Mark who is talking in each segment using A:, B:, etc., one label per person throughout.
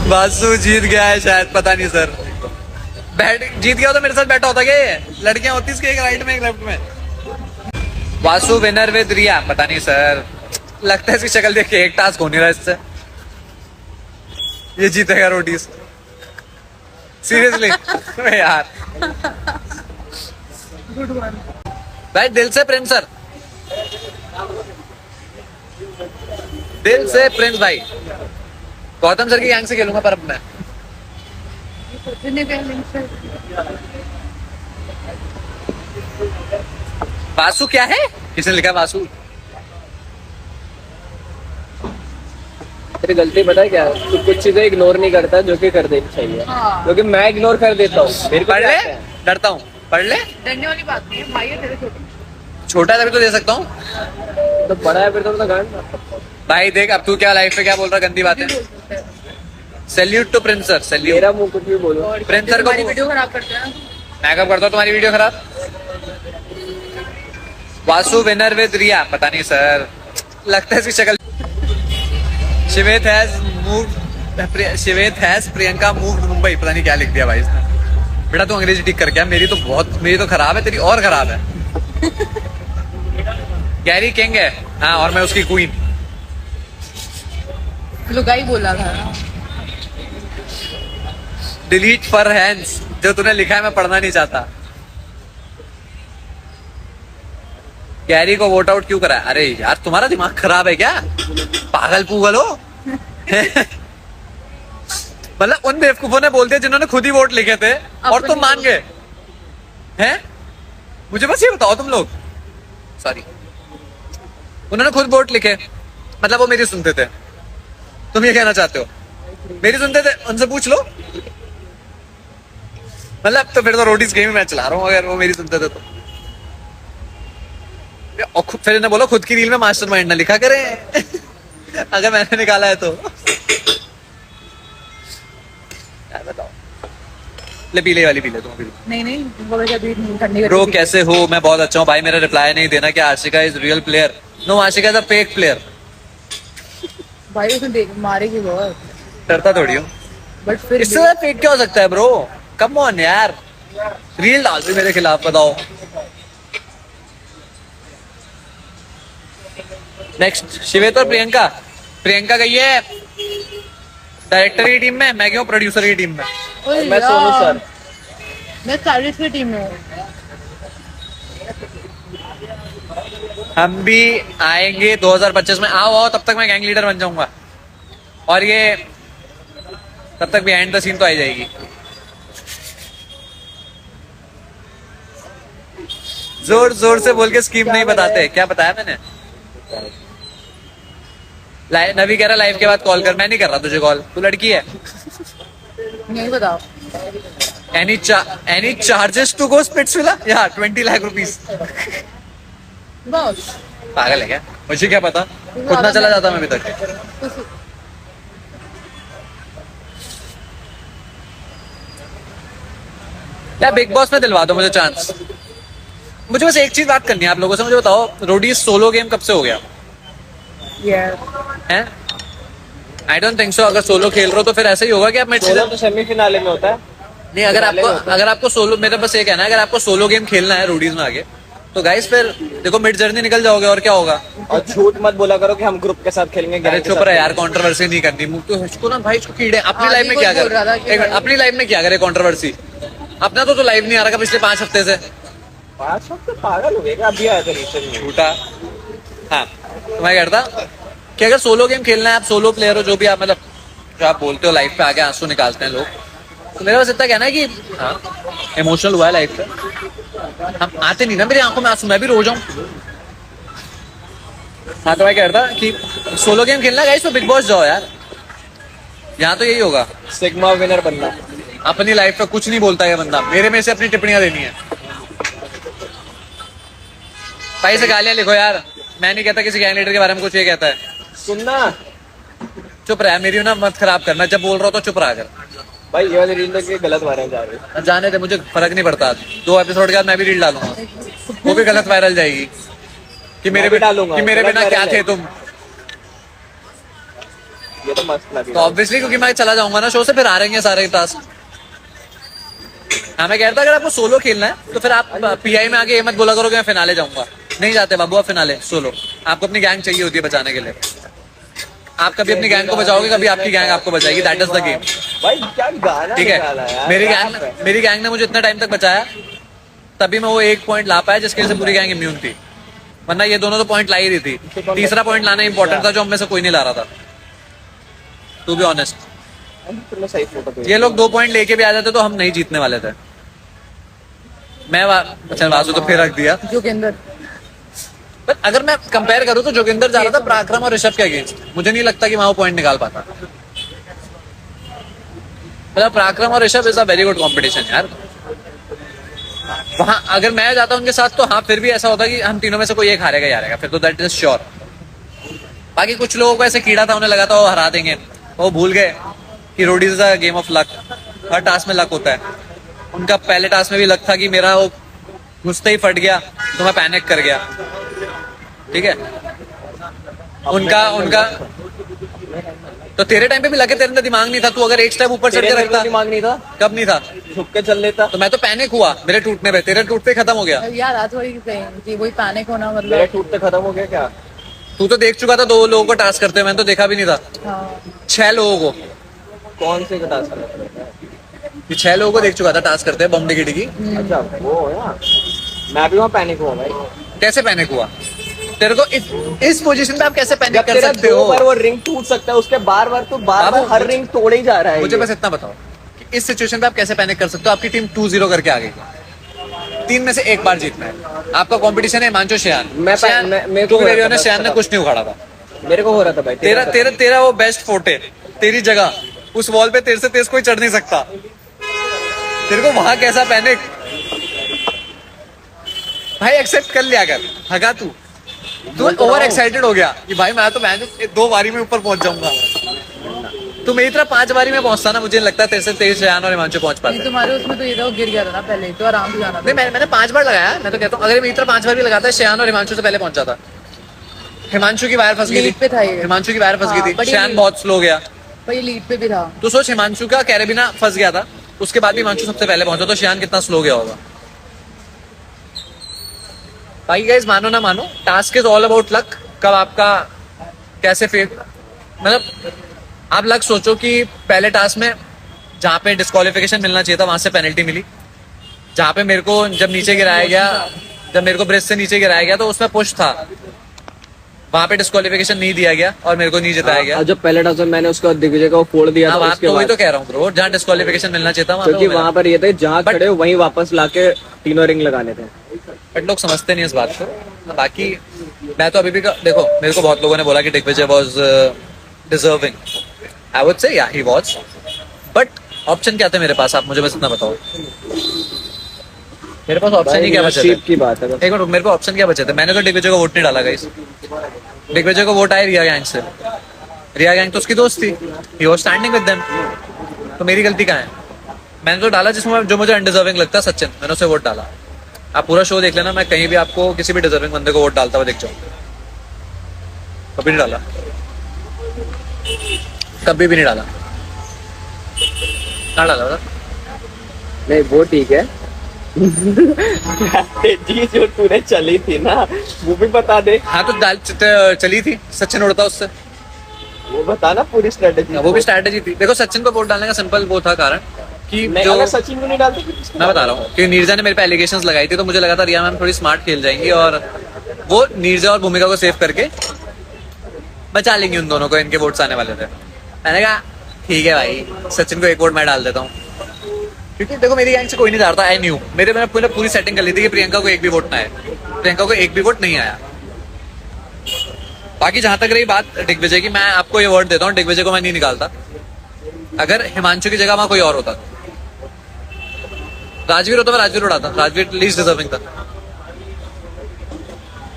A: बासु जीत गया है शायद, पता नहीं सर। बैठ जीत गया तो मेरे साथ बैठा होता क्या ये? लड़कियां होती इसके एक राइट में एक लेफ्ट में। वासु विनर विद रिया, पता नहीं सर। लगता है इसकी शक्ल देख के एक टास्क हो नहीं रहा इससे। ये जीतेगा रोटीज सीरियसली। यार भाई दिल से प्रिंस सर, दिल से प्रिंस भाई। गौतम सर की गैंग से खेलूंगा पर अब मैं। वासु क्या है? किसने लिखा वासु?
B: तेरी गलती पता है क्या है? तू कुछ चीजें इग्नोर नहीं करता जो कि कर देनी चाहिए, क्योंकि मैं इग्नोर कर देता हूँ। मेरे को
A: पढ़ ले, डरता हूँ। पढ़ ले,
C: डरने वाली बात नहीं है, भाई है तेरे छोटे।
A: छोटा है तभी तो दे सकता हूँ।
B: तो बड़ा है फिर तो गांड।
A: भाई देख अब तू क्या लाइफ पे क्या बोल रहा, गंदी बातें। Salute to Prince sir, salute.
B: मेरा मुंह कुछ भी बोलो।
A: प्रिंस सर को
C: वीडियो खराब करते हैं।
A: मैं कब करता हूँ तुम्हारी वीडियो खराब? वासु विनर विद रिया, पता नहीं सर। लगता है इसकी शक्ल। शिवेत हैज प्रियंका मूव्ड मुंबई, पता नहीं क्या लिख दिया भाई इसने। बेटा तू अंग्रेजी ठीक कर क्या? मेरी तो खराब है, तेरी और खराब है। गैरी किंग है हाँ, और मैं उसकी क्वीन।
C: लुगाई बोला था।
A: डिलीट फॉर हैंड्स, जो तूने लिखा है मैं पढ़ना नहीं चाहता। गैरी को वोट आउट क्यों करा? अरे यार तुम्हारा दिमाग खराब है क्या? पागल पूगल हो? मतलब उन बेवकूफों ने बोल दिया जिन्होंने खुद ही वोट लिखे थे और तुम मान गए हैं? मुझे बस ये बताओ तुम लोग, सॉरी, उन्होंने खुद वोट लिखे, मतलब वो मेरी सुनते थे। तुम ये कहना चाहते हो मेरी सुनते थे? उनसे पूछ लो। मतलब तो फिर तो रोटीज गेम मैं चला रहा हूँ अगर वो मेरी सुनते थे तो। और फिर इन्हें बोलो खुद की रील में मास्टरमाइंड ना लिखा करें। अगर मैंने निकाला है तो। यार बताओ, ले पीले वाली पीले तुम अभी।
C: नहीं वो वजह भी ठंडी
A: ब्रो कैसे हो? मैं बहुत अच्छा हूँ भाई, मेरा रिप्लाई नहीं देना। क्या Ashika is real player? No, Ashika is a fake player.
C: भाई उसने देख मारेगी बहुत।
A: डरता थोड़ी हूँ,
C: बट फिर
A: इससे ज्यादा फेक क्या हो सकता है ब्रो? कम ऑन यार, रील डाल दे मेरे खिलाफ, बताओ। नेक्स्ट शिवेत और प्रियंका। प्रियंका गई है डायरेक्टर की टीम में, मैं क्यों प्रोड्यूसर की टीम में।
B: मैं सोनू सर,
C: मैं स्टाइलिश की टीम में हूँ।
A: हम भी आएंगे 2025 में। आओ तब तक मैं गैंग लीडर बन जाऊंगा और ये तब तक बिहाइंड द सीन तो आ ही जाएगी। जोर जोर से बोल के स्कीम नहीं बताते। क्या बताया मैंने? नवी कह रहा लाइव के बाद कॉल कर। मैं नहीं कर रहा तुझे कॉल, तू लड़की है।
C: नहीं बताओ।
A: Any charges to go Splitsvilla? या 20 लाख रुपीस।
C: बस
A: पागल है क्या? मुझे क्या पता, खुद ना चला जाता मैं अभी तक। या बिग बॉस में दिलवा दो मुझे चांस। मुझे बस एक चीज बात करनी है आप लोगों से। मुझे बताओ रोडीज सोलो गेम कब से हो गया है? I don't think so. अगर सोलो खेल रहे हो तो फिर ऐसा ही होगा कि आप मिड सीजन
B: तो सेमीफिनाले में होता है।
A: नहीं, अगर आपको सोलो, मेरा बस ये कहना है, अगर आपको सोलो गेम खेलना है रोडीज में आगे तो गाइस फिर देखो मिड जर्नी निकल जाओगे और क्या होगा।
B: और झूठ मत बोला करो कि हम ग्रुप के साथ खेलेंगे।
A: अरे चुप रहे यार, कंट्रोवर्सी नहीं करनी। तो इसको ना भाई, इसको कीड़े अपनी लाइफ में क्या करे, अपनी लाइफ में क्या करे कंट्रोवर्सी। अपना तो लाइव नहीं आ रहा पिछले 5 हफ्ते से।
B: 5 हफ्ते पागल हो गए अभी आया था रिसेंट में।
A: झूठा। हाँ तो मैं कहता कि अगर सोलो गेम खेलना है, आप सोलो प्लेयर हो, जो भी आप मतलब जो आप बोलते हो लाइफ पे आगे आंसू निकालते हैं लोग, तो मेरा बस इतना कहना है कि हाँ इमोशनल हुआ है लाइफ पे। हम आते नहीं ना मेरी आंखों में आंसू, मैं भी रो जाऊं। हाँ तो मैं कहता कि सोलो गेम खेलना गाइस तो बिग बॉस जाओ यार, यहाँ तो यही होगा।
B: सिग्मा विनर बनना।
A: अपनी लाइफ पे कुछ नहीं बोलता है बंदा, मेरे में से अपनी टिप्पणियां देनी है। भाई से गालियां लिखो यार, मैं नहीं कहता किसी गैंग लीडर के बारे में कुछ ये कहता है।
B: सुनना,
A: चुप रहा, मेरी ना मत खराब करना, जब बोल रहा हो तो चुप रहा कर।
B: भाई ये वाली रील देख गलत वायरल जा रही है।
A: जाने दे, मुझे फर्क नहीं पड़ता। 2 एपिसोड के बाद मैं भी रील डालूंगा, वो भी गलत वायरल जाएगी कि मेरे
B: भी डालूंगा,
A: कि मेरे बिना क्या थे तुम।
B: ये तो मस्त
A: तो
B: लगेगा।
A: ऑब्वियसली क्योंकि मैं चला जाऊंगा ना शो से, फिर हारेंगे सारे टास्क। हाँ मैं कहता अगर आपको सोलो खेलना है तो फिर आप पीआई में आके ये मत बोला करो कि मैं फिनाले जाऊंगा। नहीं जाते बाबू आप फिनाले सोलो। आपको अपनी गैंग चाहिए होती है बचाने के लिए। आप कभी अपनी गैंग को बचाओगे, कभी आपकी गैंग आपको बचाएगी। That is the game.
B: भाई क्या गाना
A: ठीक
B: निकाला
A: है,
B: यार।
A: मेरी गैंग ने मुझे इतना टाइम तक बचाया, तभी मैं वो 1 पॉइंट ला पाया जिसकी वजह से पूरी गैंग इम्यून थी। वरना ये दोनों तो पॉइंट ला ही रही थी। तीसरा पॉइंट लाना इंपॉर्टेंट था जो हम में से कोई नहीं ला रहा था, टू बी ऑनेस्ट।
B: तुमने सही फोटो भेजी।
A: ये लोग 2 पॉइंट लेके भी आ जाते तो हम नहीं जीतने वाले थे। अच्छा वासु तो फिर रख दिया।
C: जोगिंदर
A: पर अगर मैं कंपेयर करूं तो जोगिंदर जा रहा था पराक्रम और ऋषभ के अगेंस्ट। मुझे नहीं लगता कि वहां वो पॉइंट निकाल पाता। मतलब पराक्रम और Rishabh is a very good competition यार। वहां अगर मैं जाता उनके साथ तो हाँ फिर भी ऐसा होता कि हम तीनों में से कोई एक हारेगा ही हारेगा, फिर तो दैट इज श्योर। बाकी कुछ लोगों को ऐसे कीड़ा था, उन्हें लगा था वो हरा देंगे, वो भूल गए कि road is a game of luck. Her task में लक होता है। उनका पहले टास्क में भी लक था कि मेरा वो घुसते ही फट गया तो मैं पैनिक कर गया। ठीक है, उनका तो तेरे टाइम पे भी लगे, तेरे अंदर दिमाग नहीं था। तू अगर एक स्टेप ऊपर चढ़ के
B: तेरे
A: रखता,
B: दिमाग नहीं था,
A: कब नहीं था,
B: झुक के चल लेता।
A: तो मैं तो पैनिक हुआ मेरे टूटने पे, तेरे टूटते खत्म हो गया।
C: यार आज वही कि वही पैनिक होना
B: मेरे
C: मतलब।
B: टूटते खत्म हो गया क्या?
A: तू तो देख चुका था 2 लोगों को टास्क करते हुए, मैंने तो देखा भी नहीं था।
C: हाँ
A: 6 लोगों को,
B: कौन से का टास्क करना?
A: ये 6 लोगों को देख चुका था टास्क करते हैं बम डिगी डिगी।
B: अच्छा वो है ना, मैं भी वहाँ पैनिक हुआ भाई।
A: कैसे पैनिक हुआ तेरे को? इस पोजीशन पे आप कैसे पैनिक
B: जब
A: कर
B: तेरा
A: सकते
B: 2
A: हो?
B: बार वो रिंग टूट सकता है, उसके बार बार तो बार
A: बाबू,
B: हर रिंग तोड़े ही जा रहा है।
A: मुझे
B: ये।
A: बस इतना बताओ कि इस सिचुएशन पे आप कैसे पैनिक कर सकते हो? आपकी टीम 2-0 करके आ गई, 3 में से 1 बार जीतना है। आपका कंपटीशन है हिमांशु शेयान।
B: मेरे को
A: शेयान ने कुछ नहीं उखाड़ा था।
B: मेरे को हो रहा था भाई।
A: तेरा वो बेस्ट फोर्ट है, तेरी जगह उस वॉल पे तेरे से तेज कोई चढ़ नहीं सकता। तेरे को वहां कैसा पैनिक? भाई एक्सेप्ट कर लिया कर, हगा तू ओवर एक्साइटेड हो गया कि भाई मैं 2 बारी में ऊपर पहुंच जाऊंगा। तू मेरी तरह 5 बारी में पहुंचता ना, मुझे नहीं लगता तेरे से तेज शेयान और हिमांशु पहुंच पाते।
C: तुम्हारे उसमें तो ये था वो गिर गया था ना पहले, तो आराम से जाना था।
A: नहीं मैंने 5 बार लगाया। मैं तो कहता हूँ अगर मेरी तरह 5 बार भी लगाता है, शेयान और हिमांशु से पहले पहुंच जाता। हिमांशु की वायर फंस गई
C: लीड पे था
A: थी,
C: ये।
A: हिमांशु की वायर फंस
C: हाँ,
A: गई थी,
C: बड़ी
A: शेयान
C: लीड।
A: बहुत स्लो गया।
C: पर ये लीड पे भी था।
A: तो सोच हिमांशु का कैरेबिना फंस गया था, उसके बाद भी हिमांशु सबसे पहले पहुंचा, तो शेयान कितना स्लो गया होगा। बाकी गाइस मानो ना मानो, task is all about luck. कब आपका कैसे फेट, मतलब आप लक सोचो कि पहले टास्क में जहाँ पे डिस्क्वालिफिकेशन मिलना चाहिए था वहां से पेनल्टी मिली। जहाँ पे मेरे को जब नीचे गिराया गया, जब मेरे को ब्रिज से नीचे गिराया गया तो उसमें पुश था, वहां पे डिस्क्वालिफिकेशन नहीं दिया गया और मेरे को नहीं जिताया गया।
B: जब पहले टास्क में मैंने उसका दिग्विजय को फोड़ दिया
A: हाँ
B: था,
A: बात
B: उसके
A: तो वही
B: बाद
A: तो कह रहा हूँ ब्रो, जहाँ डिस्क्वालिफिकेशन मिलना चाहिए था वहाँ
B: क्योंकि
A: पे
B: वहां पर ये थे जहाँ
A: But-
B: खड़े हो वहीं वापस लाके तीनों रिंग लगाने थे।
A: बट लोग समझते नहीं इस बात को। बाकी मैं तो अभी भी देखो, मेरे को बहुत लोगों ने बोला कि Digvijay was deserving. I would say या ही वाज, बट ऑप्शन क्या थे मेरे पास? आप मुझे बस इतना बताओ, मेरे पास ऑप्शन ही क्या बचे थे?
B: नसीब की बात है बस।
A: एक मिनट, मेरे पास ऑप्शन क्या बचे थे? मैंने तो दिग्विजय को वोट नहीं डाला गाइस। दिग्विजय को वोट आए रिया गैंग से। रिया गैंग तो उसकी दोस्त थी, he was standing with them. तो मेरी गलती कहाँ है? मैंने तो डाला जिसमें जो मुझे अनडिजर्विंग लगता, सचिन, मैंने उसे वोट डाला। आप पूरा शो देख लेना, मैं कहीं भी आपको किसी भी डिजर्विंग बंदे को वोट डालता हुआ देख जाऊँ। कभी नहीं डाला, कभी भी नहीं डाला। कहाँ डाला था?
B: नहीं वो ठीक है। जी जो तूने चली थी ना वो भी बता दे।
A: हाँ तो चली थी, सचिन उड़ता उससे।
B: वो बता ना पूरी स्ट्रेटेजी।
A: वो भी स्ट्रैटेजी थी। देखो सचिन को वोट डालने का सिंपल वो था कारण कि
B: नहीं,
A: जो
B: अगर सचिन को नहीं डालते फिर किसको
A: मैं बता रहा हूँ कि नीरजा ने मेरे पे एलिगेशंस लगाई थी, तो मुझे लगा था रिया मैम थोड़ी स्मार्ट खेल जाएंगी और वो नीरजा और भूमिका को सेव करके बचा लेंगी उन दोनों को, इनके वोट्स आने वाले थे। मैंने कहा ठीक है भाई, सचिन को एक वोट मैं डाल देता हूँ, क्योंकि देखो मेरी गैंग से कोई नहीं डालता। आई न्यू, मैंने पूरी सेटिंग कर ली थी कि प्रियंका को एक भी वोट ना आए। प्रियंका को एक भी वोट नहीं आया। बाकी जहां तक रही बात दिग्विजय की, मैं आपको ये वर्ड देता हूँ, दिग्विजय को मैं नहीं निकालता। अगर हिमांशु की जगह वहां कोई और होता, राजवीर होता, मैं राजवीर उड़ाता। राजवीर लीस्ट डिजर्विंग था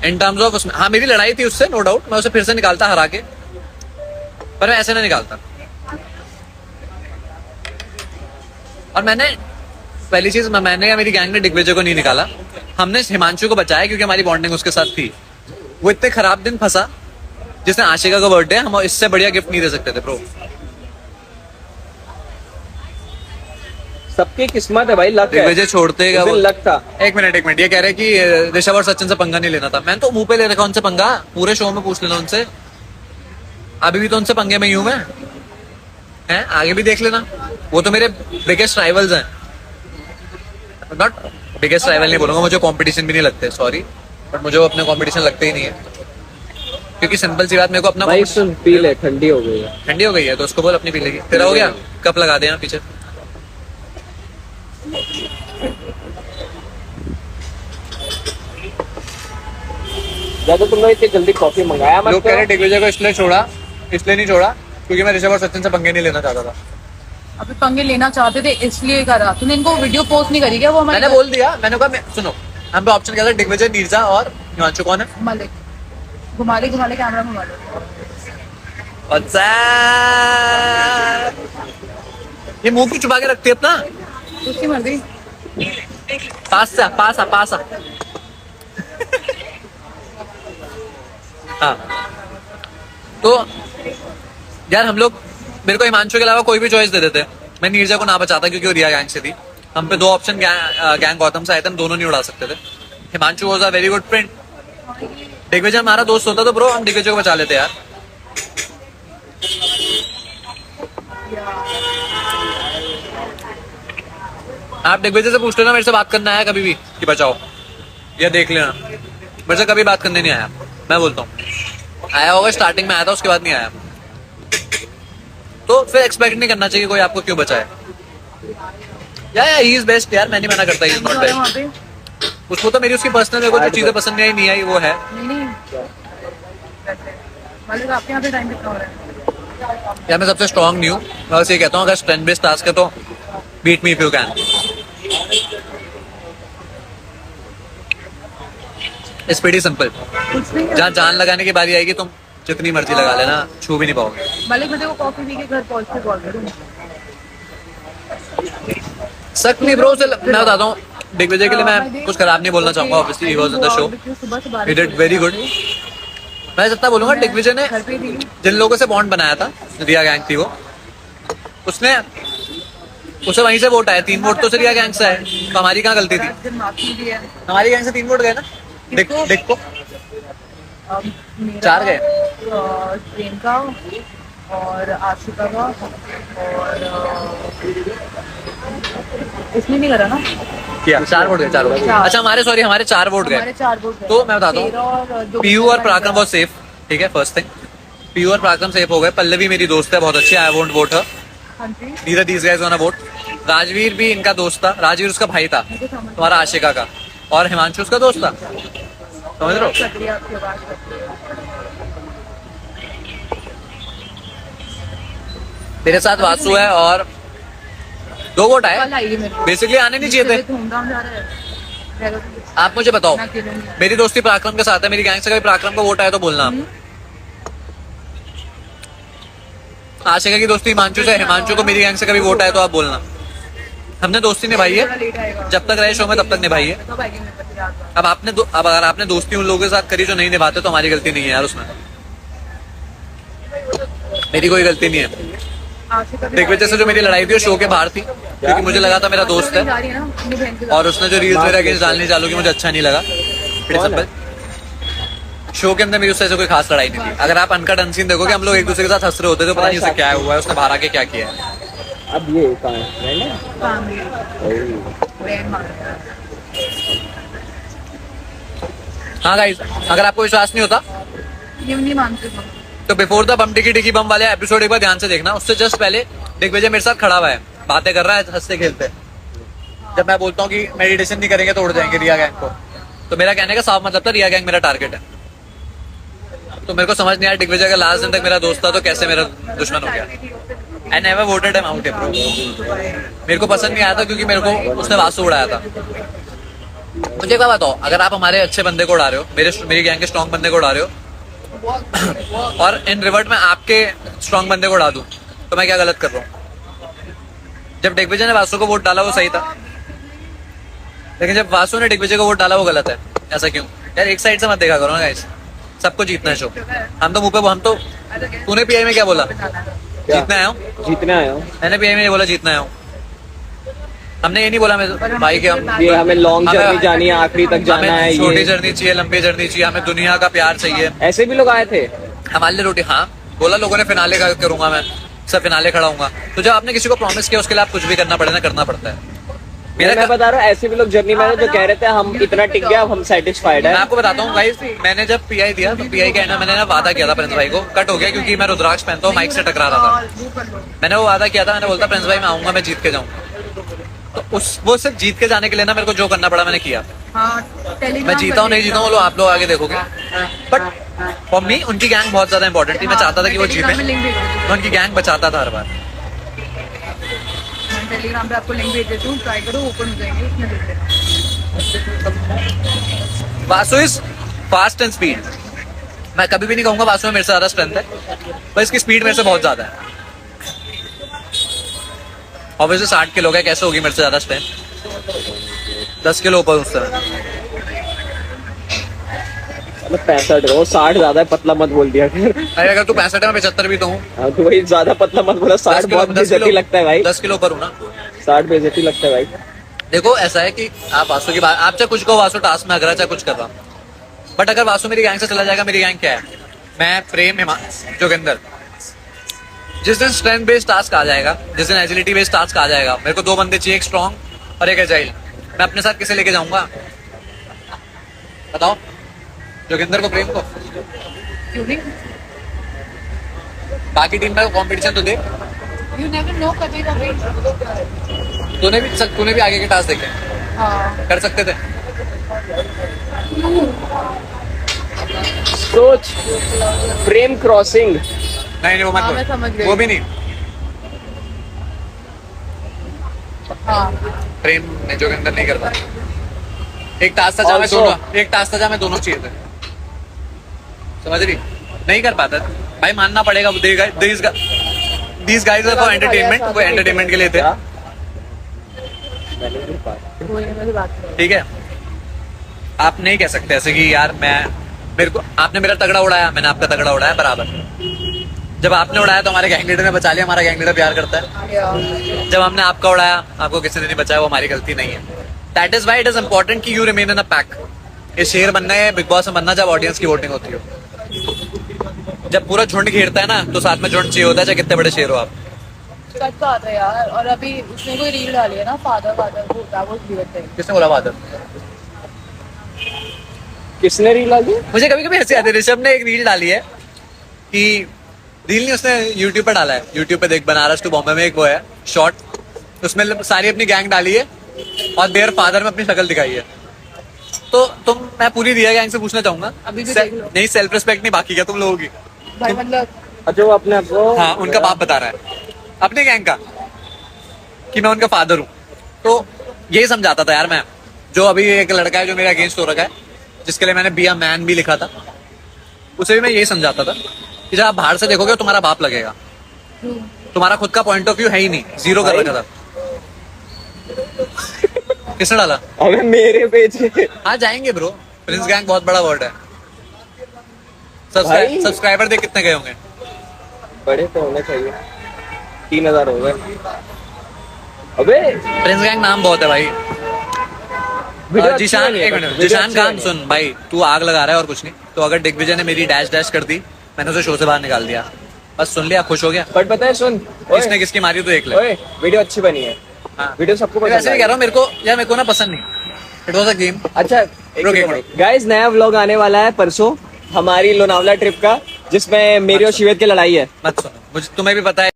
A: इन टर्म्स ऑफ उसमें। हाँ मेरी लड़ाई थी उससे, नो डाउट, मैं उसे फिर से निकालता हरा के, पर मैं ऐसे नहीं निकालता। और मैंने पहली चीज, मैंने या मेरी गैंग ने दिग्विजय को नहीं निकाला, हमने हिमांशु को बचाया क्योंकि हमारी बॉन्डिंग उसके साथ थी। वो इतने खराब दिन फंसा जिसने आशिका का बर्थडे, हम इससे बढ़िया गिफ्ट नहीं दे सकते थे ब्रो।
B: सबकी किस्मत है भाई, लक है।
A: दिग्विजय छोड़ते
B: उस दिन लक था।
A: एक मिनट, ये कह रहे हैं कि ऋषभ और सचिन से पंगा नहीं लेना था। मैंने तो मुंह पे ले रखा उनसे पंगा, पूरे शो में पूछ लेना उनसे। अभी भी तो उनसे पंगे में ही हूं मैं, हैं? आगे भी देख लेना, वो तो मेरे बिगेस्ट राइवल्स हैं। नॉट बिगेस्ट राइवल नहीं बोलूंगा, मुझे कंपटीशन भी नहीं लगते, सॉरी, बट मुझे वो अपने कंपटीशन लगते ही नहीं है, क्योंकि सिंपल सी बात, मेरे को अपना
B: भाई सुन, पी ले, ठंडी हो गई है।
A: ठंडी हो गई है तो उसको बोल अपनी पी लेगी। तेरा हो गया? कप लगा दे यहाँ पीछे।
B: ज्यादा तुम लोग इतनी जल्दी कॉफी मंगाया मत
A: लोग कह रहे
B: करो।
A: दिग्विजय को इसलिए नहीं छोड़ा क्योंकि मैं ऋषभ और सचिन से पंगे नहीं लेना चाहता था।
C: अभी पंगे लेना चाहते थे इसलिए करा। तूने इनको वीडियो पोस्ट नहीं करी क्या? वो
A: मैंने बोल दिया, मैंने कहा सुनो, हम पे ऑप्शन क्या था, दिग्विजय, नीरजा और हिमांशु। कौन है?
C: मलिक। घुमा ले कैमरा घुमा ले।
A: What's up? ये मुंह क्यों छुपा के रखती है अपना?
C: उसकी मर्जी।
A: पास आ। हाँ, तो यार हम लोग, मेरे को हिमांशु के अलावा कोई भी चॉइस दे देते, मैं नीरजा को ना बचाता क्योंकि वो रिया गैंग से थी। हम पे दो ऑप्शन गैंग गौतम से आए थे, हम दोनों नहीं उड़ा सकते थे। Himanshu was a very good friend. Digvijay हमारा दोस्त होता तो ब्रो हम दिग्विजय को बचा लेते यार। आप दिग्विजय से पूछ लेना मेरे से बात करना आया कभी भी कि बचाओ, या देख लेना, मेरे से कभी बात करने नहीं आया। मैं बोलता हूँ आया होगा, स्टार्टिंग में आया था, उसके बाद नहीं आया। तो फिर एक्सपेक्ट नहीं करना चाहिए कोई आपको क्यों बचाए। या ही इज बेस्ट यार, मैं नहीं मना करता, ही इज नॉट
C: वहाँ
A: बेस्ट।
C: पे
A: उसको तो मेरी उसकी पर्सनल, मेरे को जो चीजें पसंद नहीं आई वो है।
C: नहीं मलिक, आपके यहाँ पे टाइम कितना हो रहा है?
A: यार मैं सबसे स्ट्रांग नहीं हूँ, मैं बस ये कहता हूँ अगर स्ट्रेंथ बेस्ड टास्क है तो beat me if you can. It's pretty simple.
C: कुछ नहीं
A: जहाँ जान लगाने की बारी आएगी तुम जितनी मर्जी लगा लेना, छू भी नहीं पाओगे।
C: मलिक, मैं तेरे को कॉफी पी के घर पहुँच के कॉल करूँ।
A: सक नहीं ब्रो, मैं बताता हूँ, दिग्विजय के लिए मैं कुछ खराब नहीं बोलना चाहूंगा। Obviously he was in the show, he did very good. मैं जितना बोलूंगा, दिग्विजय ने
C: घर पे थी।
A: जिन लोगों से बॉन्ड बनाया था, रिया गैंग थी वो, उसने उसे वहीं से वोट आया। 3 वोट तो रिया गैंग से आए, तो हमारी कहाँ गलती थी?
C: दिन माफी दी है।
A: हमारी गैंग से 3 वोट गए ना। देख को
C: मेरा
A: 4 गए।
C: प्रियंका और आशिका का, और इसने नहीं करा ना?
A: किया 4 वोट गए, 4 वोट।
C: चार।
A: अच्छा हमारे 4 वोट
C: हमारे
A: गए।
C: 4 वोट गए।
A: तो मैं बताता हूँ,
C: तेरा और जो
A: पीयू और पराक्रम बहुत सेफ, ठीक है, फर्स्ट थिंग। पीयू और पराक्रम सेफ हो गए। पल्लवी मेरी दोस्त है, बहुत अच्छी, आई वोंट वोट हर।
C: हाँ जी,
A: neither these guys gonna vote. Rajveer भी इनका दोस्त था, राजवीर उसका भाई था,
C: मुझे समझ
A: तुम्हारा आशिका का, और हिमांशु उसका दोस्त था, समझ रहे हो?
C: कट रही है आपकी आवाज, कट रही है।
A: मेरे साथ वासु है और 2 वोट आए।
C: कल आएगी मेरे को।
A: बेसिकली आने नहीं चाहिए थे।
C: धूमधाम जा रहा है।
A: आप मुझे बताओ,
C: मैं अकेले नहीं।
A: मेरी दोस्ती पराक्रम के साथ है, मेरी गैंग से कभी पराक्रम का वोट आया तो बोलना आप। आशिका की दोस्ती हिमांशु से, हिमांशु को मेरी गैंग से कभी वोट आया तो आप बोलना। हमने दोस्ती निभाई
C: थोड़ा
A: है,
C: लेट आएगा।
A: जब तक रहे शो में तब तक निभाई है।
C: कब आएगी मेरे पास याद है?
A: अब अगर आपने दोस्ती उन लोगों के साथ करी जो नहीं निभाते तो हमारी गलती नहीं है यार उसमें, मेरी कोई गलती नहीं है।
C: आशिका भी
A: दिग्विजय से जो मेरी लड़ाई थी वो शो के बाहर थी, क्योंकि मुझे लगा था मेरा दोस्त
C: जा
A: है,
C: रही है ना अपनी बहन के साथ।
A: और उसने जो रील्स मेरे अगेंस्ट डालनी चालू की मुझे अच्छा नहीं लगा। Pretty
B: कौन है?
A: simple। शो के अंदर मेरी उससे ऐसे कोई खास लड़ाई नहीं थी। अगर आप अनकट अनसीन देखोगे, हम लोग एक दूसरे के साथ हंस रहे होते थे, पता नहीं उसे क्या हुआ है, उसने बाहर आके क्या किया है।
B: अब ये कहाँ है? मैंने?
C: फैमिली
B: ओह।
C: बहन मांगता है।
A: हाँ गाइस, अगर आपको विश्वास नहीं होता
C: ये नहीं मानते तुम।
A: तो बिफोर द बम टिकी टिकी बम वाले एपिसोड एक बार ध्यान से देखना। उससे जस्ट पहले दिग्विजय मेरे साथ खड़ा हुआ है, बातें कर रहा है हंसते खेलते। जब मैं बोलता हूँ कि मेडिटेशन नहीं करेंगे तो उड़ जाएंगे रिया गैंग को, तो मेरा कहने का साफ मतलब था रिया गैंग मेरा टारगेट है। तो मेरे को समझ नहीं आया, दिग्विजय का लास्ट दिन तक मेरा दोस्त था तो कैसे मेरा दुश्मन हो गया। I never voted him out bro. मेरे को पसंद नहीं आया था क्योंकि मेरे को उसने वासु उड़ाया था। मुझे क्या बताओ, अगर आप हमारे अच्छे बंदे को उड़ा रहे हो, मेरी गैंग के स्ट्रॉन्ग बंदे को उड़ा रहे हो, और इन रिवर्ट में आपके स्ट्रॉन्ग बंदे को उड़ा दूं, तो मैं क्या गलत कर रहा हूँ? जब दिग्विजय ने वासु को वोट डाला वो सही था, लेकिन जब वासु ने दिग्विजय को वोट डाला वो गलत है। ऐसा क्यों यार? एक साइड से मत देखा करो ना गाइस, सबको जीतना है शो। हम तो मुंह पे, हम तो, तूने पीआई में क्या बोला? जीतना आया हूँ।
B: जीतने आया हूँ।
A: मैंने पीआई में ये बोला जीतना आया हूँ। हमने ये नहीं बोला मैं भाई कि हम
B: ये हमें लॉन्ग जर्नी जानी है, आखिरी तक जाना है।
A: छोटी
B: ये
A: जर्नी चाहिए, लंबी जर्नी चाहिए, हमें दुनिया का प्यार चाहिए।
B: ऐसे भी लोग आए थे।
A: हमारे लिए रोटी, हाँ बोला लोगों ने फिनाले करूंगा मैं, सब फिनाले खड़ा हूंगा। तो जब आपने किसी को प्रॉमिस किया उसके लिए आप कुछ भी करना पड़े ना, करना पड़ता है।
B: मैं बता रहा हूँ, ऐसे भी लोग जर्नी में जो कह रहे थे हम इतना टिक गया, अब हम सेटिस्फाइड
A: मैं
B: है।
A: आपको बताता हूँ गाइस, मैंने जब पीआई दिया तो पीआई का मैंने ना वादा किया था प्रिंस भाई को, कट हो गया क्योंकि मैं रुद्राक्ष पहनता हूँ, माइक से टकरा रहा था। मैंने वो वादा किया था, मैंने बोलता प्रिंस भाई मैं आऊंगा, मैं जीत के जाऊंगा। तो वो सिर्फ जीत के जाने के लिए ना मेरे को जो करना पड़ा मैंने किया। मैं जीता हूँ नहीं जीता हूँ आप लोग आगे देखोगे, बट फॉर मी उनकी गैंग बहुत ज्यादा इंपॉर्टेंट थी। मैं चाहता था कि वो जीते, मैं उनकी गैंग बचाता था हर बार।
C: टेलीग्राम पे आपको लिंक भेज देती हूँ, ट्राई करो, ओपन हो जाएंगे, उसमें देख लेना।
A: Vasu is fast and speed. मैं कभी भी नहीं कहूंगा वासु में मेरे से ज्यादा स्ट्रेंथ है, पर इसकी स्पीड मेरे से बहुत ज्यादा है। ऑब्वियसली 60 किलो का कैसे होगी मेरे से ज्यादा स्ट्रेंथ? 10 किलो ऊपर उससे।
B: 65 हो, 60 ज्यादा है, पतला मत बोल दिया फिर।
A: अरे अगर तू 65 है, मैं 75 भी तो हूँ।
B: हाँ तो वही, ज्यादा पतला मत बोला। 60 बहुत बेइज्जती लगता है भाई।
A: 10 किलो ऊपर हूँ ना।
B: 60 बेइज्जती लगता है भाई।
A: देखो ऐसा है कि आप वासु की बात, आप चाहे कुछ कहो, वासु टास्क में अगर चाहे कुछ कर रहा, बट अगर वासु मेरी गैंग से चला जाएगा, मेरी गैंग क्या है? मैं, प्रेम, जोगिंदर। जिस दिन स्ट्रेंथ बेस्ड टास्क आ जाएगा, जिस दिन एजिलिटी बेस्ड टास्क आ जाएगा, मेरे को 2 बंदे चाहिए, एक स्ट्रॉन्ग और एक एजाइल। मैं अपने साथ किसे लेके जाऊंगा बताओ? जोगिंदर को, प्रेम को?
C: क्यों नहीं?
A: बाकी टीम का कंपटीशन तो दे।
C: You never know, कभी कभी।
A: तूने भी आगे के टास्क देखे,
C: हाँ।
A: कर सकते थे।
B: सोच, फ्रेम क्रॉसिंग।
A: नहीं वो मत
C: हाँ, मैं
A: बोल।
C: समझ गई।
A: वो भी नहीं।
C: हाँ।
A: प्रेम ने जोगिंदर नहीं करता। एक टास्क था जहाँ मैं
B: Also-
A: दोनों, एक टास्क था जहाँ मैं दोनों चाहिए थे, समझ रही? नहीं कर पाता भाई, मानना पड़ेगा। These guys are for entertainment, वो एंटरटेनमेंट के लिए थे,
C: वही मेरी बात है।
A: ठीक है? आप नहीं कह सकते ऐसे कि यार मेरे को आपने मेरा तगड़ा उड़ाया, मैंने आपका तगड़ा उड़ाया बराबर। जब आपने उड़ाया तो हमारे गैंग लीडर ने बचा लिया, हमारा गैंग लीडर प्यार करता है। जब हमने आपका उड़ाया, आपको किसी ने नहीं बचाया, वो हमारी गलती नहीं है। That is why it is important कि you remain in a pack. ये शेर बनना है, बिग बॉस में बनना जब ऑडियंस की वोटिंग होती हो। जब पूरा झुंड घेरता है ना, तो साथ में झुंड चाहिए होता है, चाहे कितने बड़े शेर हो आप।
C: सच बात है यार। और अभी उसने कोई रील डाली है ना, फादर वो
A: किसने बोला बात?
B: किसने रील डाली?
A: मुझे कभी कभी हंसी आती है। ऋषभ ने एक रील डाली है कि, रील नहीं, उसने यूट्यूब पे डाला है। यूट्यूब पे देख, बनारस टू बॉम्बे में एक वो है शॉर्ट, उसमें सारी अपनी गैंग डाली है और देयर फादर में अपनी शक्ल दिखाई है। तो मैं पूरी रिया गैंग से पूछना चाहूंगा,
C: अभी भी देख लो।
A: नहीं सेल्फ रिस्पेक्ट नहीं बाकी क्या तुम लोगों की?
C: भाई मतलब
B: अच्छा वो अपने आप को,
A: हाँ उनका बाप बता रहा है अपने गैंग का कि मैं उनका फादर हूँ। तो यही समझाता था यार मैं। जो अभी एक लड़का है जो मेरे अगेंस्ट हो रखा है, जिसके लिए मैंने बी अ मैन भी लिखा था, उसे भी मैं यही समझाता था कि जब आप बाहर से देखोगे तो तुम्हारा बाप लगेगा, तुम्हारा खुद का पॉइंट ऑफ व्यू है ही नहीं, जीरो कर रखा था। किसने डाला?
B: अबे मेरे पेज पे।
A: हाँ जाएंगे ब्रो, प्रिंस गैंग बहुत बड़ा वर्ड है।
B: भाई।
A: सब्सक्राइबर देख कितने गए होंगे?
B: बड़े तो होने चाहिए, 3000 हो गए। अबे
A: प्रिंस गैंग नाम बहुत है भाई।
B: वीडियो अच्छी
A: जिशान,
B: बनी है,
A: एक मिनट,
B: वीडियो
A: जिशान
B: अच्छी
A: काम
B: बनी है।
A: सुन भाई, तू आग लगा रहा है और कुछ नहीं। तो अगर दिग्विजय ने मेरी डैश डैश कर दी, मैंने उसे शो से बाहर निकाल दिया, बस सुन लिया, खुश हो गया।
B: बट पता है, सुन,
A: किसने किसकी मारी तो देख ले।
B: ओए वीडियो अच्छी बनी है।
A: हाँ।
B: वीडियो सबको पसंद
A: वैसे भी कह रहा हूँ, मेरे को ना पसंद नहीं। It was a game.
B: अच्छा गाइस, नया व्लॉग आने वाला है परसों हमारी लोनावला ट्रिप का, जिसमें मेरी और शिवेत की लड़ाई है।
A: मत सुनो, मुझे तुम्हें भी पता है